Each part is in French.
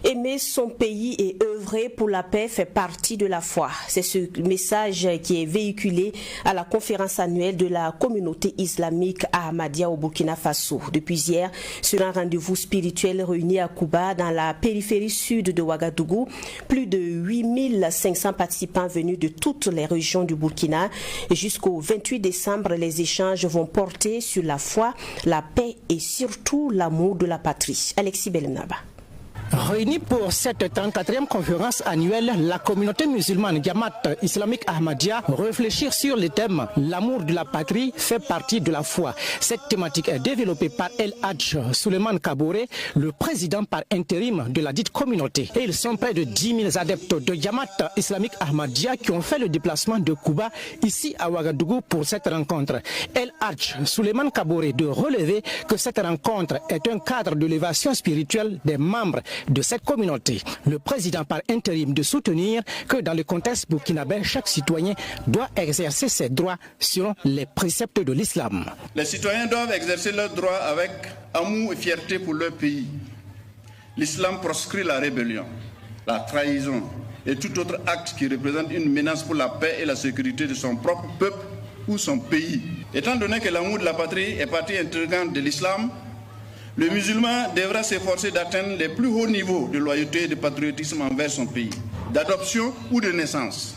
Aimer son pays et œuvrer pour la paix fait partie de la foi. C'est ce message qui est véhiculé à la conférence annuelle de la communauté islamique Ahmadiyya au Burkina Faso. Depuis hier, sur un rendez-vous spirituel réuni à Kouba, dans la périphérie sud de Ouagadougou, plus de 8500 participants venus de toutes les régions du Burkina. Jusqu'au 28 décembre, les échanges vont porter sur la foi, la paix et surtout l'amour de la patrie. Alexis Belnaba. Réunis pour cette 34e conférence annuelle, la communauté musulmane Jamaat islamique Ahmadiyya réfléchir sur le thème « L'amour de la patrie fait partie de la foi ». Cette thématique est développée par El Hadj Souleymane Kaboré, le président par intérim de la dite communauté. Et ils sont près de 10 000 adeptes de Jamaat islamique Ahmadiyya qui ont fait le déplacement de Kouba ici à Ouagadougou pour cette rencontre. El Hadj Souleymane Kaboré de relever que cette rencontre est un cadre de l'élévation spirituelle des membres de cette communauté. Le président par intérim de soutenir que dans le contexte burkinabé, chaque citoyen doit exercer ses droits selon les préceptes de l'islam. Les citoyens doivent exercer leurs droits avec amour et fierté pour leur pays. L'islam proscrit la rébellion, la trahison et tout autre acte qui représente une menace pour la paix et la sécurité de son propre peuple ou son pays. Étant donné que l'amour de la patrie est partie intégrante de l'islam, le musulman devra s'efforcer d'atteindre les plus hauts niveaux de loyauté et de patriotisme envers son pays, d'adoption ou de naissance.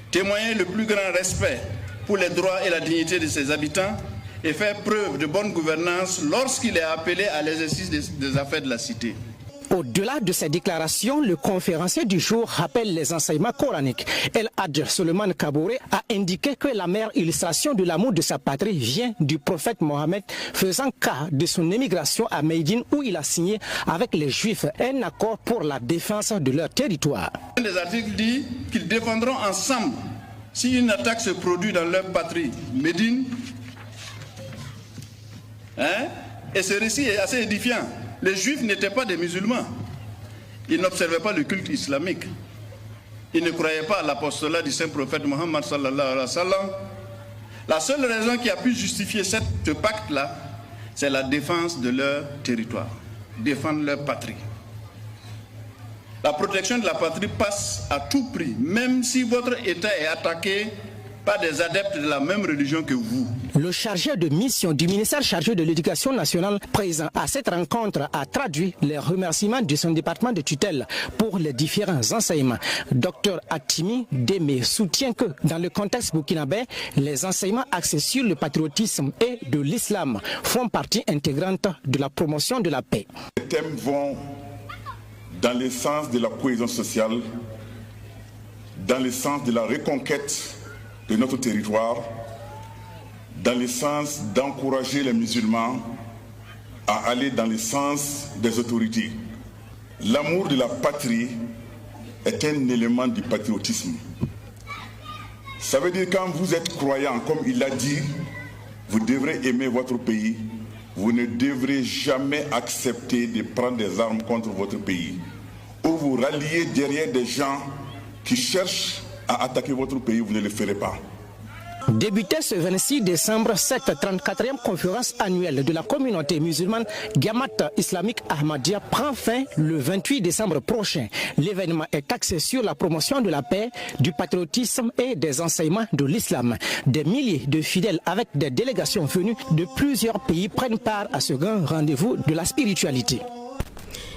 Témoigner le plus grand respect pour les droits et la dignité de ses habitants et faire preuve de bonne gouvernance lorsqu'il est appelé à l'exercice des affaires de la cité. Au-delà de ces déclarations, le conférencier du jour rappelle les enseignements coraniques. El Hadj Souleymane Kaboré a indiqué que la meilleure illustration de l'amour de sa patrie vient du prophète Mohammed, faisant cas de son émigration à Médine où il a signé avec les Juifs un accord pour la défense de leur territoire. Un des articles dit qu'ils défendront ensemble si une attaque se produit dans leur patrie, Médine. Et ce récit est assez édifiant. Les Juifs n'étaient pas des musulmans. Ils n'observaient pas le culte islamique. Ils ne croyaient pas à l'apostolat du saint prophète Mohammed sallallahu alayhi wa sallam. La seule raison qui a pu justifier ce pacte-là, c'est la défense de leur territoire, défendre leur patrie. La protection de la patrie passe à tout prix, même si votre État est attaqué par des adeptes de la même religion que vous. Le chargé de mission du ministère chargé de l'éducation nationale présent à cette rencontre a traduit les remerciements de son département de tutelle pour les différents enseignements. Dr Atimi Deme soutient que dans le contexte burkinabé, les enseignements axés sur le patriotisme et de l'islam font partie intégrante de la promotion de la paix. Les thèmes vont dans le sens de la cohésion sociale, dans le sens de la reconquête de notre territoire, dans le sens d'encourager les musulmans à aller dans le sens des autorités. L'amour de la patrie est un élément du patriotisme. Ça veut dire quand vous êtes croyant, comme il l'a dit, vous devrez aimer votre pays. Vous ne devrez jamais accepter de prendre des armes contre votre pays. Ou vous ralliez derrière des gens qui cherchent à attaquer votre pays, vous ne le ferez pas. Débutée ce 26 décembre, cette 34e conférence annuelle de la communauté musulmane Jamaat islamique Ahmadiyya prend fin le 28 décembre prochain. L'événement est axé sur la promotion de la paix, du patriotisme et des enseignements de l'islam. Des milliers de fidèles avec des délégations venues de plusieurs pays prennent part à ce grand rendez-vous de la spiritualité.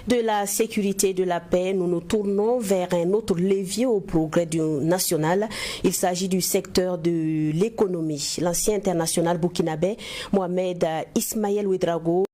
De la sécurité et de la paix, nous nous tournons vers un autre levier au progrès national. Il s'agit du secteur de l'économie. L'ancien international burkinabé Mohamed Ismaël Ouedraogo